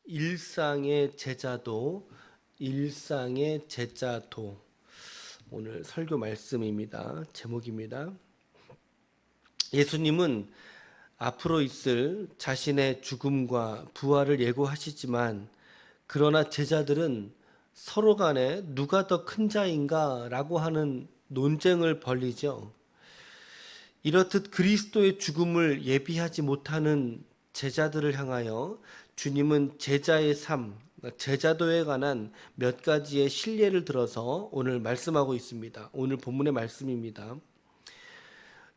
일상의 제자도, 일상의 제자도. 오늘 설교 말씀입니다. 제목입니다. 예수님은 앞으로 있을 자신의 죽음과 부활을 예고하시지만, 그러나 제자들은 서로 간에 누가 더 큰 자인가 라고 하는 논쟁을 벌이죠. 이렇듯 그리스도의 죽음을 예비하지 못하는 제자들을 향하여 주님은 제자의 삶, 제자도에 관한 몇 가지의 실례를 들어서 오늘 말씀하고 있습니다. 오늘 본문의 말씀입니다.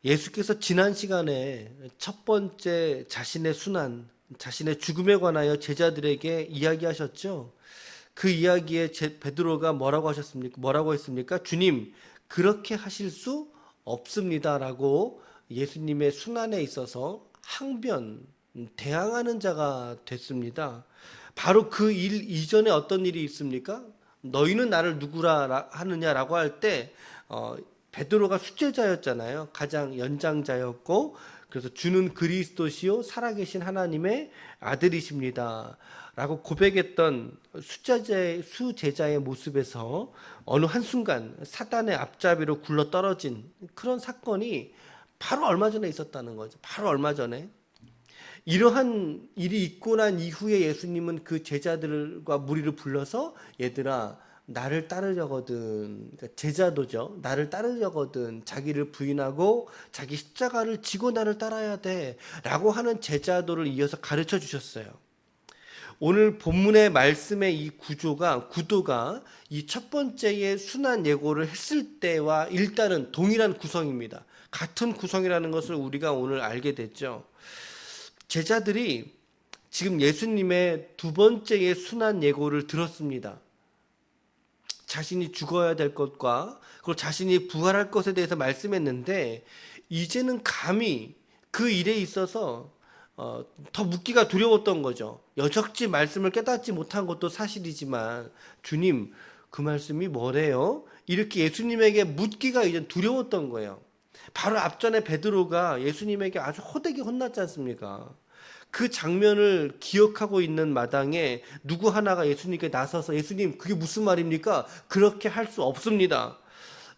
예수께서 지난 시간에 첫 번째 자신의 순환, 자신의 죽음에 관하여 제자들에게 이야기하셨죠. 그 이야기에 베드로가 뭐라고 하셨습니까? 뭐라고 했습니까? 주님, 그렇게 하실 수 없습니다라고 예수님의 순환에 있어서 항변, 대항하는 자가 됐습니다. 바로 그 일 이전에 어떤 일이 있습니까? 너희는 나를 누구라 하느냐라고 할 때 베드로가 수제자였잖아요. 가장 연장자였고, 그래서 주는 그리스도시요 살아계신 하나님의 아들이십니다 라고 고백했던 수제자의 모습에서 어느 한순간 사단의 앞잡이로 굴러 떨어진 그런 사건이 바로 얼마 전에 있었다는 거죠. 바로 얼마 전에. 이러한 일이 있고 난 이후에 예수님은 그 제자들과 무리를 불러서 얘들아, 나를 따르려거든, 그러니까 제자도죠. 나를 따르려거든 자기를 부인하고 자기 십자가를 지고 나를 따라야 돼 라고 하는 제자도를 이어서 가르쳐 주셨어요. 오늘 본문의 말씀의 이 구도가 이 첫 번째의 순환 예고를 했을 때와 일단은 동일한 구성입니다. 같은 구성이라는 것을 우리가 오늘 알게 됐죠. 제자들이 지금 예수님의 두 번째의 순환 예고를 들었습니다. 자신이 죽어야 될 것과 그리고 자신이 부활할 것에 대해서 말씀했는데, 이제는 감히 그 일에 있어서 더 묻기가 두려웠던 거죠. 여적지 말씀을 깨닫지 못한 것도 사실이지만, 주님, 그 말씀이 뭐래요? 이렇게 예수님에게 묻기가 이제 두려웠던 거예요. 바로 앞전에 베드로가 예수님에게 아주 호되게 혼났지 않습니까? 그 장면을 기억하고 있는 마당에 누구 하나가 예수님께 나서서 예수님, 그게 무슨 말입니까? 그렇게 할 수 없습니다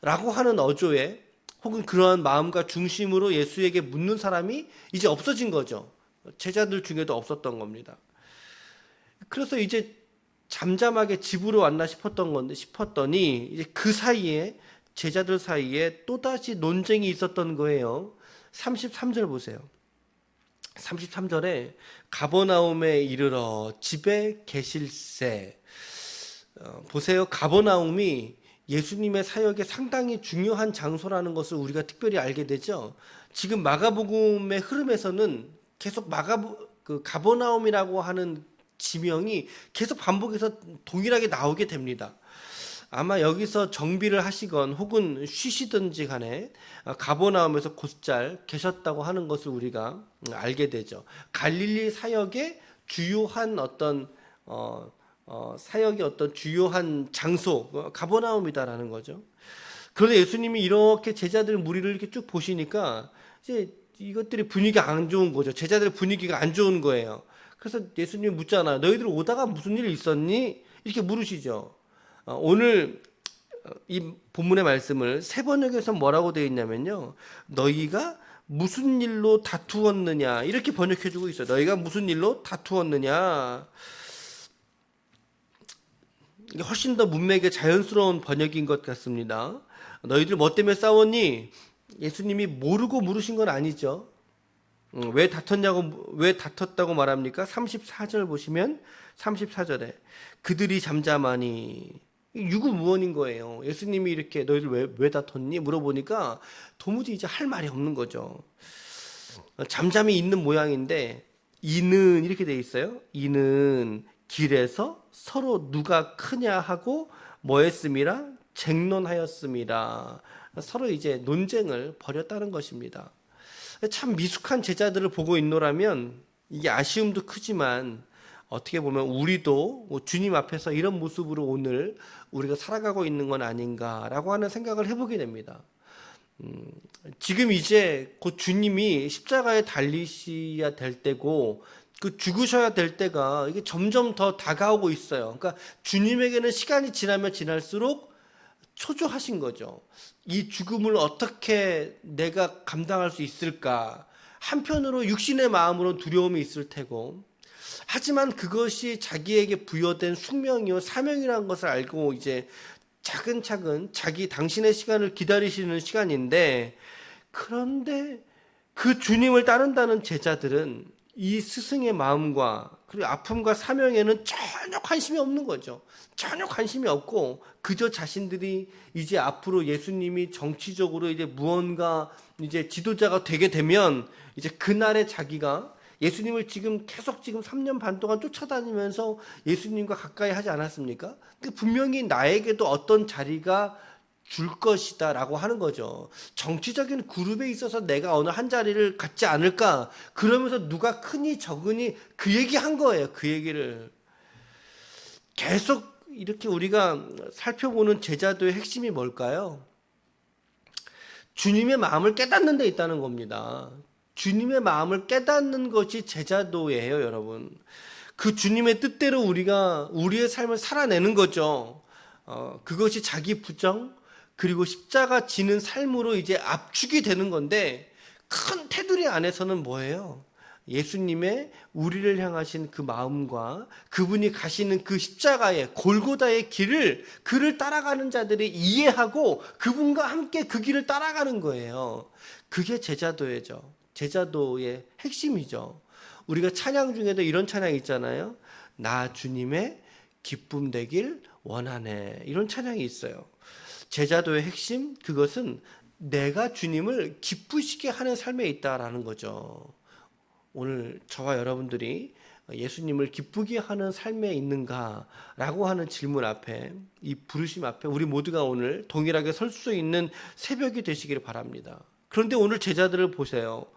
라고 하는 어조에, 혹은 그러한 마음과 중심으로 예수에게 묻는 사람이 이제 없어진 거죠. 제자들 중에도 없었던 겁니다. 그래서 이제 잠잠하게 집으로 왔나 싶었더니 이제 그 사이에, 제자들 사이에 또다시 논쟁이 있었던 거예요. 33절 보세요. 33절에 가버나움에 이르러 집에 계실새. 보세요. 가버나움이 예수님의 사역에 상당히 중요한 장소라는 것을 우리가 특별히 알게 되죠. 지금 마가복음의 흐름에서는 계속 가버나움이라고 하는 지명이 계속 반복해서 동일하게 나오게 됩니다. 아마 여기서 정비를 하시건 혹은 쉬시든지 간에 가버나움에서 곧잘 계셨다고 하는 것을 우리가 알게 되죠. 갈릴리 사역의 주요한 사역의 어떤 주요한 장소, 가버나움이다라는 거죠. 그런데 예수님이 이렇게 제자들 무리를 이렇게 쭉 보시니까 이제 이것들이 분위기가 안 좋은 거죠. 제자들 분위기가 안 좋은 거예요. 그래서 예수님이 묻잖아요. 너희들 오다가 무슨 일 있었니? 이렇게 물으시죠. 오늘 이 본문의 말씀을 세 번역에서 뭐라고 되어 있냐면요, 너희가 무슨 일로 다투었느냐 이렇게 번역해주고 있어요. 너희가 무슨 일로 다투었느냐. 이게 훨씬 더 문맥에 자연스러운 번역인 것 같습니다. 너희들 뭐 때문에 싸웠니? 예수님이 모르고 물으신 건 아니죠. 왜 다퉜다고 말합니까? 34절 보시면 34절에 그들이 잠잠하니, 유구무원인 거예요. 예수님이 이렇게 너희들 왜 다퉜니? 물어보니까 도무지 이제 할 말이 없는 거죠. 잠잠히 있는 모양인데, 이는 이렇게 돼 있어요. 이는 길에서 서로 누가 크냐 하고 뭐 했음이라? 쟁론하였음이라. 서로 이제 논쟁을 벌였다는 것입니다. 참 미숙한 제자들을 보고 있노라면 이게 아쉬움도 크지만, 어떻게 보면 우리도 주님 앞에서 이런 모습으로 오늘 우리가 살아가고 있는 건 아닌가라고 하는 생각을 해보게 됩니다. 지금 이제 곧 주님이 십자가에 달리셔야 될 때고 그 죽으셔야 될 때가 이게 점점 더 다가오고 있어요. 그러니까 주님에게는 시간이 지나면 지날수록 초조하신 거죠. 이 죽음을 어떻게 내가 감당할 수 있을까? 한편으로 육신의 마음으로 두려움이 있을 테고, 하지만 그것이 자기에게 부여된 숙명이요 사명이라는 것을 알고 이제 차근차근 당신의 시간을 기다리시는 시간인데, 그런데 그 주님을 따른다는 제자들은 이 스승의 마음과 그리고 아픔과 사명에는 전혀 관심이 없는 거죠. 전혀 관심이 없고 그저 자신들이 이제 앞으로 예수님이 정치적으로 이제 무언가 이제 지도자가 되게 되면 이제 그날에 자기가 예수님을 계속 3년 반 동안 쫓아다니면서 예수님과 가까이 하지 않았습니까? 분명히 나에게도 어떤 자리가 줄 것이다 라고 하는 거죠. 정치적인 그룹에 있어서 내가 어느 한 자리를 갖지 않을까, 그러면서 누가 크니 적으니 그 얘기 한 거예요. 그 얘기를 계속 이렇게 우리가 살펴보는 제자도의 핵심이 뭘까요? 주님의 마음을 깨닫는 데 있다는 겁니다. 주님의 마음을 깨닫는 것이 제자도예요, 여러분. 그 주님의 뜻대로 우리가 우리의 삶을 살아내는 거죠. 그것이 자기 부정 그리고 십자가 지는 삶으로 이제 압축이 되는 건데, 큰 테두리 안에서는 뭐예요? 예수님의 우리를 향하신 그 마음과 그분이 가시는 그 십자가의 골고다의 그를 따라가는 자들이 이해하고 그분과 함께 그 길을 따라가는 거예요. 그게 제자도예죠. 제자도의 핵심이죠. 우리가 찬양 중에도 이런 찬양 있잖아요. 나 주님의 기쁨 되길 원하네. 이런 찬양이 있어요. 제자도의 핵심, 그것은 내가 주님을 기쁘시게 하는 삶에 있다라는 거죠. 오늘 저와 여러분들이 예수님을 기쁘게 하는 삶에 있는가라고 하는 질문 앞에, 이 부르심 앞에 우리 모두가 오늘 동일하게 설 수 있는 새벽이 되시기를 바랍니다. 그런데 오늘 제자들을 보세요.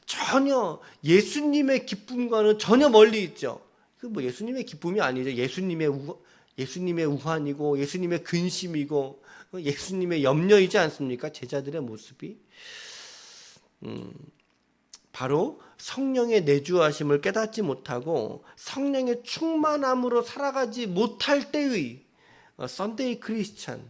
전혀 예수님의 기쁨과는 전혀 멀리 있죠. 그 뭐 예수님의 기쁨이 아니죠. 예수님의 우환이고 예수님의 근심이고 예수님의 염려이지 않습니까? 제자들의 모습이 바로 성령의 내주하심을 깨닫지 못하고 성령의 충만함으로 살아가지 못할 때의 썬데이 크리스찬,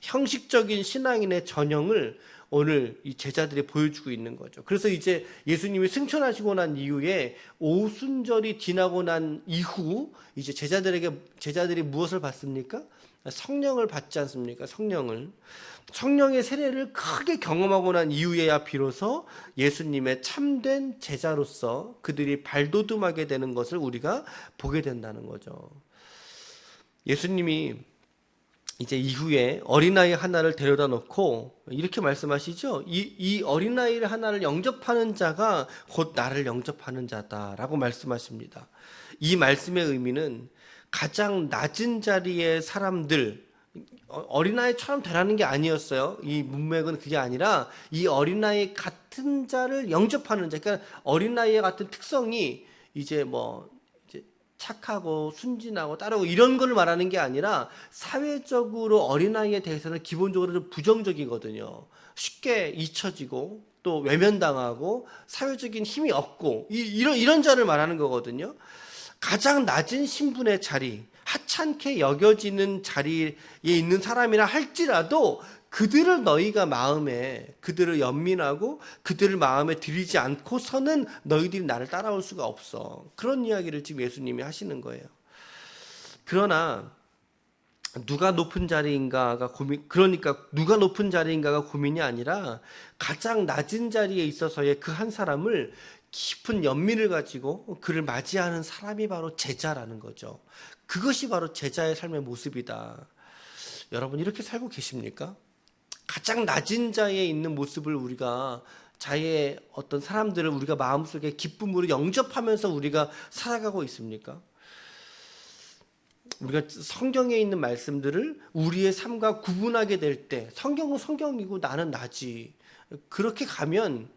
형식적인 신앙인의 전형을 오늘 이 제자들이 보여주고 있는 거죠. 그래서 이제 예수님이 승천하시고 난 이후에 오순절이 지나고 난 이후 이제 제자들이 무엇을 받습니까? 성령을 받지 않습니까? 성령의 세례를 크게 경험하고 난 이후에야 비로소 예수님의 참된 제자로서 그들이 발돋움하게 되는 것을 우리가 보게 된다는 거죠. 예수님이 이제 이후에 어린아이 하나를 데려다 놓고 이렇게 말씀하시죠. 이 어린아이 하나를 영접하는 자가 곧 나를 영접하는 자다라고 말씀하십니다. 이 말씀의 의미는 가장 낮은 자리의 사람들, 어린아이처럼 되라는 게 아니었어요. 이 문맥은 그게 아니라 이 어린아이 같은 자를 영접하는 자. 그러니까 어린아이의 같은 특성이 이제 착하고 순진하고 따르고 이런 걸 말하는 게 아니라 사회적으로 어린아이에 대해서는 기본적으로 좀 부정적이거든요. 쉽게 잊혀지고 또 외면당하고 사회적인 힘이 없고 이런 자를 말하는 거거든요. 가장 낮은 신분의 자리, 하찮게 여겨지는 자리에 있는 사람이라 할지라도 그들을 연민하고 그들을 마음에 들이지 않고서는 너희들이 나를 따라올 수가 없어. 그런 이야기를 지금 예수님이 하시는 거예요. 그러나 누가 높은 자리인가가 고민이 아니라 가장 낮은 자리에 있어서의 그 한 사람을 깊은 연민을 가지고 그를 맞이하는 사람이 바로 제자라는 거죠. 그것이 바로 제자의 삶의 모습이다. 여러분 이렇게 살고 계십니까? 가장 낮은 자에 있는 모습을 우리가 자의 어떤 사람들을 우리가 마음속에 기쁨으로 영접하면서 우리가 살아가고 있습니까? 우리가 성경에 있는 말씀들을 우리의 삶과 구분하게 될 때 성경은 성경이고 나는 나지. 그렇게 가면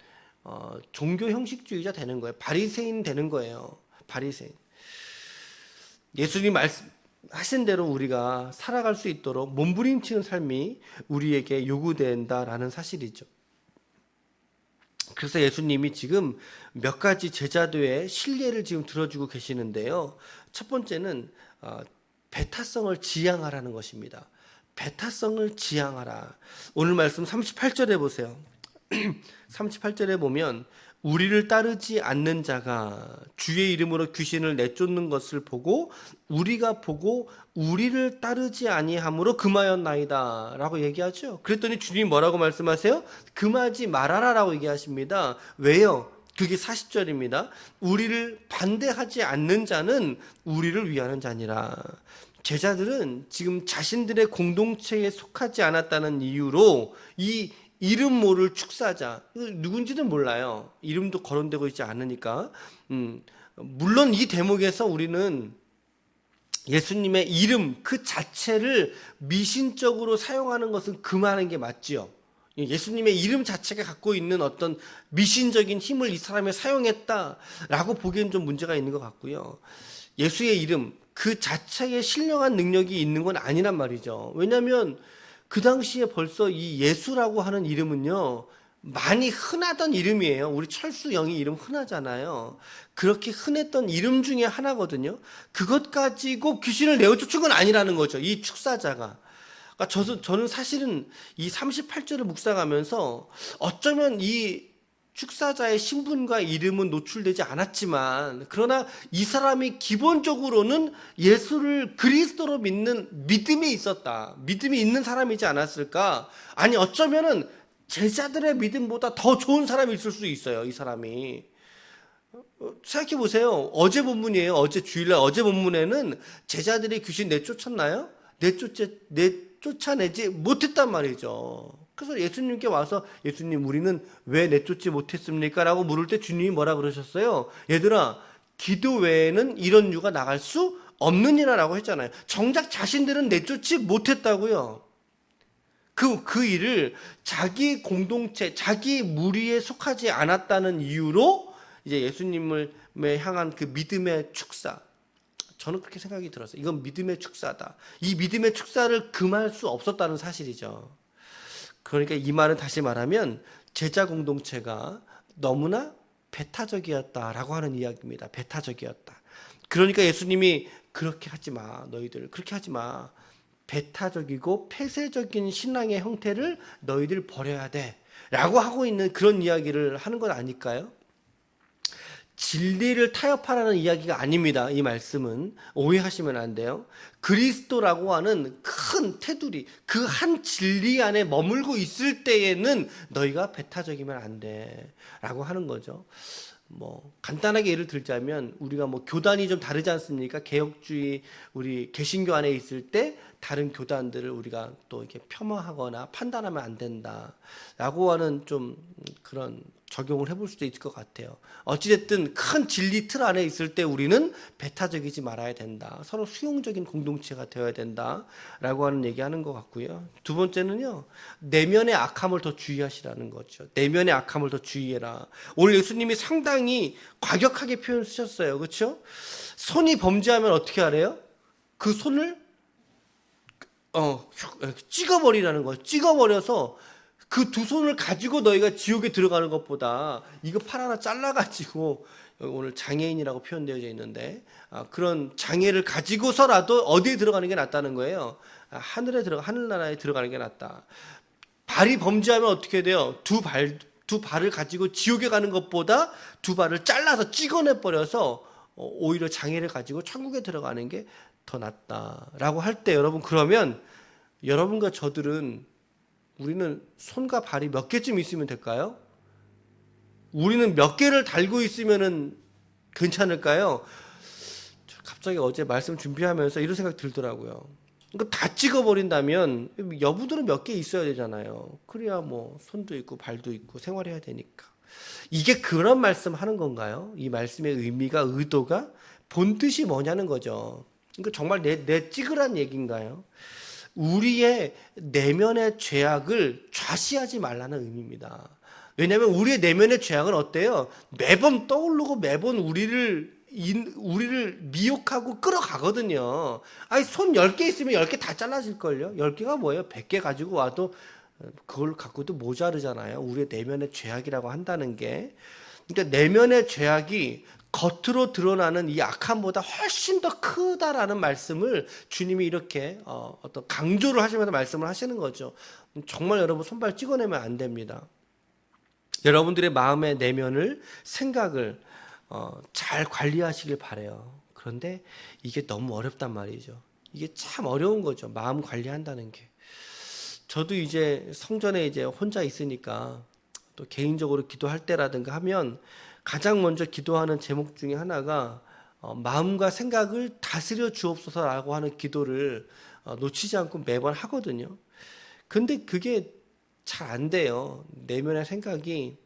종교 형식주의자 되는 거예요. 바리새인 되는 거예요. 바리새인. 예수님 말씀하신 대로 우리가 살아갈 수 있도록 몸부림치는 삶이 우리에게 요구된다라는 사실이죠. 그래서 예수님이 지금 몇 가지 제자들의 신뢰를 지금 들어주고 계시는데요. 첫 번째는 배타성을 지향하라는 것입니다. 배타성을 지향하라. 오늘 말씀 38절에 보세요. 38절에 보면 우리를 따르지 않는 자가 주의 이름으로 귀신을 내쫓는 것을 보고 우리가 보고 우리를 따르지 아니함으로 금하였나이다 라고 얘기하죠. 그랬더니 주님이 뭐라고 말씀하세요? 금하지 말아라 라고 얘기하십니다. 왜요? 그게 40절입니다. 우리를 반대하지 않는 자는 우리를 위하는 자니라. 제자들은 지금 자신들의 공동체에 속하지 않았다는 이유로 이 이름 모를 축사자, 누군지는 몰라요. 이름도 거론되고 있지 않으니까. 물론 이 대목에서 우리는 예수님의 이름 그 자체를 미신적으로 사용하는 것은 금하는 게 맞지요. 예수님의 이름 자체가 갖고 있는 어떤 미신적인 힘을 이 사람이 사용했다라고 보기엔 좀 문제가 있는 것 같고요. 예수의 이름 그 자체에 신령한 능력이 있는 건 아니란 말이죠. 왜냐하면 그 당시에 벌써 이 예수라고 하는 이름은요, 많이 흔하던 이름이에요. 우리 철수 영희 이름 흔하잖아요. 그렇게 흔했던 이름 중에 하나거든요. 그것 가지고 귀신을 내어쫓은 건 아니라는 거죠. 이 축사자가. 그러니까 저는 사실은 이 38절을 묵상하면서 어쩌면 이 축사자의 신분과 이름은 노출되지 않았지만 그러나 이 사람이 기본적으로는 예수를 그리스도로 믿는 믿음이 있었다. 믿음이 있는 사람이지 않았을까? 아니 어쩌면은 제자들의 믿음보다 더 좋은 사람이 있을 수 있어요. 이 사람이. 생각해 보세요. 어제 본문이에요. 어제 주일날 어제 본문에는 제자들이 귀신 내쫓았나요? 내쫓아내지 못했단 말이죠. 그래서 예수님께 와서 예수님 우리는 왜 내쫓지 못했습니까? 라고 물을 때 주님이 뭐라 그러셨어요? 얘들아 기도 외에는 이런 유가 나갈 수 없느니라 라고 했잖아요. 정작 자신들은 내쫓지 못했다고요. 그 일을 자기 공동체, 자기 무리에 속하지 않았다는 이유로 이제 예수님을 향한 그 믿음의 축사. 저는 그렇게 생각이 들었어요. 이건 믿음의 축사다. 이 믿음의 축사를 금할 수 없었다는 사실이죠. 그러니까 이 말은 다시 말하면 제자 공동체가 너무나 배타적이었다라고 하는 이야기입니다. 배타적이었다. 그러니까 예수님이 그렇게 하지 마. 너희들 그렇게 하지 마. 배타적이고 폐쇄적인 신앙의 형태를 너희들 버려야 돼. 라고 하고 있는 그런 이야기를 하는 것 아닐까요? 진리를 타협하라는 이야기가 아닙니다. 이 말씀은 오해하시면 안 돼요. 그리스도라고 하는 큰 테두리, 그 한 진리 안에 머물고 있을 때에는 너희가 배타적이면 안 돼. 라고 하는 거죠. 간단하게 예를 들자면 우리가 교단이 좀 다르지 않습니까? 개혁주의 우리 개신교 안에 있을 때 다른 교단들을 우리가 또 이렇게 폄하하거나 판단하면 안 된다라고 하는 좀 그런 적용을 해볼 수도 있을 것 같아요. 어찌됐든 큰 진리 틀 안에 있을 때 우리는 배타적이지 말아야 된다. 서로 수용적인 공동체가 되어야 된다라고 하는 얘기하는 것 같고요. 두 번째는요. 내면의 악함을 더 주의하시라는 거죠. 내면의 악함을 더 주의해라. 오늘 예수님이 상당히 과격하게 표현 쓰셨어요. 그렇죠? 손이 범죄하면 어떻게 하래요? 그 손을 찍어버리라는 거예요. 찍어버려서 그 두 손을 가지고 너희가 지옥에 들어가는 것보다 이거 팔 하나 잘라가지고 오늘 장애인이라고 표현되어 있는데 그런 장애를 가지고서라도 어디에 들어가는 게 낫다는 거예요. 하늘나라에 들어가는 게 낫다. 발이 범죄하면 어떻게 돼요? 두 발을 가지고 지옥에 가는 것보다 두 발을 잘라서 찍어내 버려서 오히려 장애를 가지고 천국에 들어가는 게 더 낫다라고 할 때 여러분 그러면 여러분과 저들은 우리는 손과 발이 몇 개쯤 있으면 될까요? 우리는 몇 개를 달고 있으면 괜찮을까요? 갑자기 어제 말씀 준비하면서 이런 생각 들더라고요. 이거 다 찍어버린다면 여부들은 몇 개 있어야 되잖아요. 그래야 손도 있고 발도 있고 생활해야 되니까. 이게 그런 말씀 하는 건가요? 이 말씀의 의미가 의도가 본 뜻이 뭐냐는 거죠. 이거 정말 내 찍으란 얘기인가요? 우리의 내면의 죄악을 좌시하지 말라는 의미입니다. 왜냐하면 우리의 내면의 죄악은 어때요? 매번 떠오르고 매번 우리를 미혹하고 끌어가거든요. 아니 손 10개 있으면 10개 다 잘라질걸요? 10개가 뭐예요? 100개 가지고 와도 그걸 갖고도 모자르잖아요. 우리의 내면의 죄악이라고 한다는 게. 그러니까 내면의 죄악이 겉으로 드러나는 이 악함보다 훨씬 더 크다라는 말씀을 주님이 이렇게 어떤 강조를 하시면서 말씀을 하시는 거죠. 정말 여러분 손발 찍어내면 안 됩니다. 여러분들의 마음의 내면을, 생각을 잘 관리하시길 바래요. 그런데 이게 너무 어렵단 말이죠. 이게 참 어려운 거죠. 마음 관리한다는 게. 저도 이제 성전에 이제 혼자 있으니까 또 개인적으로 기도할 때라든가 하면 가장 먼저 기도하는 제목 중에 하나가 마음과 생각을 다스려 주옵소서라고 하는 기도를 놓치지 않고 매번 하거든요. 근데 그게 잘 안 돼요. 내면의 생각이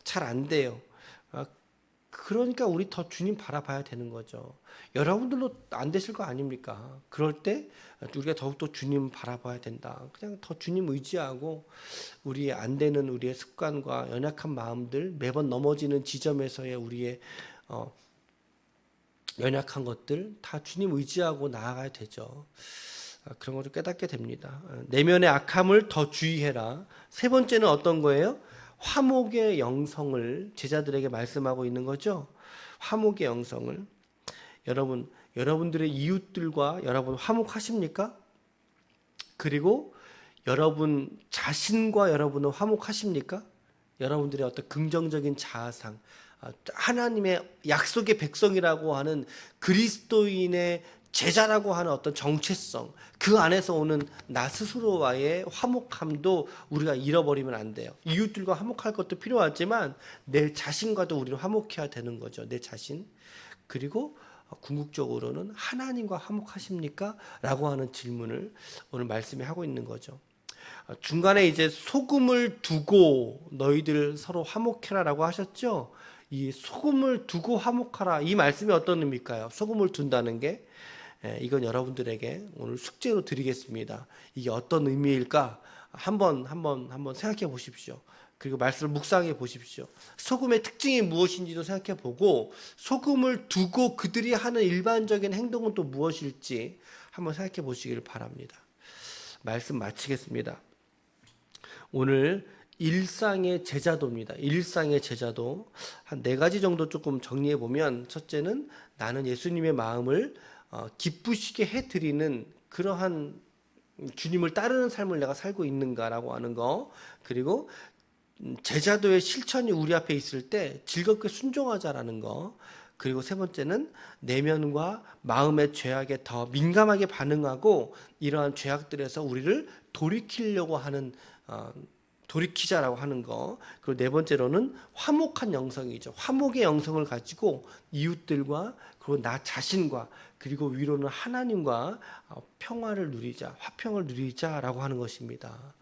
잘 안 돼요. 그러니까 우리 더 주님 바라봐야 되는 거죠. 여러분들도 안 되실 거 아닙니까? 그럴 때 우리가 더욱더 주님 바라봐야 된다. 그냥 더 주님 의지하고 우리의 안 되는 우리의 습관과 연약한 마음들, 매번 넘어지는 지점에서의 우리의 연약한 것들 다 주님 의지하고 나아가야 되죠. 그런 것을 깨닫게 됩니다. 내면의 악함을 더 주의해라. 세 번째는 어떤 거예요? 화목의 영성을 제자들에게 말씀하고 있는 거죠. 화목의 영성을. 여러분들의 이웃들과 여러분 화목하십니까? 그리고 여러분 자신과 여러분은 화목하십니까? 여러분들의 어떤 긍정적인 자아상, 하나님의 약속의 백성이라고 하는 그리스도인의 제자라고 하는 어떤 정체성, 그 안에서 오는 나 스스로와의 화목함도 우리가 잃어버리면 안 돼요. 이웃들과 화목할 것도 필요하지만 내 자신과도 우리는 화목해야 되는 거죠. 내 자신. 그리고 궁극적으로는 하나님과 화목하십니까? 라고 하는 질문을 오늘 말씀에 하고 있는 거죠. 중간에 이제 소금을 두고 너희들 서로 화목해라 라고 하셨죠. 이 소금을 두고 화목하라, 이 말씀이 어떤 의미일까요? 소금을 둔다는 게 이건 여러분들에게 오늘 숙제로 드리겠습니다. 이게 어떤 의미일까? 한번 생각해 보십시오. 그리고 말씀을 묵상해 보십시오. 소금의 특징이 무엇인지도 생각해 보고, 소금을 두고 그들이 하는 일반적인 행동은 또 무엇일지 한번 생각해 보시길 바랍니다. 말씀 마치겠습니다. 오늘 일상의 제자도입니다. 일상의 제자도 한 4가지 정도 조금 정리해 보면, 첫째는 나는 예수님의 마음을 기쁘시게 해드리는 그러한 주님을 따르는 삶을 내가 살고 있는가라고 하는 거, 그리고 제자도의 실천이 우리 앞에 있을 때 즐겁게 순종하자라는 거, 그리고 세 번째는 내면과 마음의 죄악에 더 민감하게 반응하고 이러한 죄악들에서 우리를 돌이키려고 하는 돌이키자라고 하는 거, 그리고 네 번째로는 화목한 영성이죠. 화목의 영성을 가지고 이웃들과 그리고 나 자신과 그리고 위로는 하나님과 평화를 누리자, 화평을 누리자라고 하는 것입니다.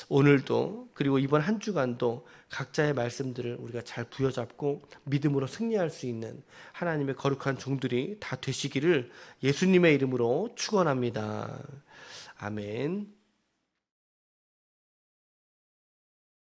오늘도 그리고 이번 한 주간도 각자의 말씀들을 우리가 잘 부여잡고 믿음으로 승리할 수 있는 하나님의 거룩한 종들이 다 되시기를 예수님의 이름으로 축원합니다. 아멘.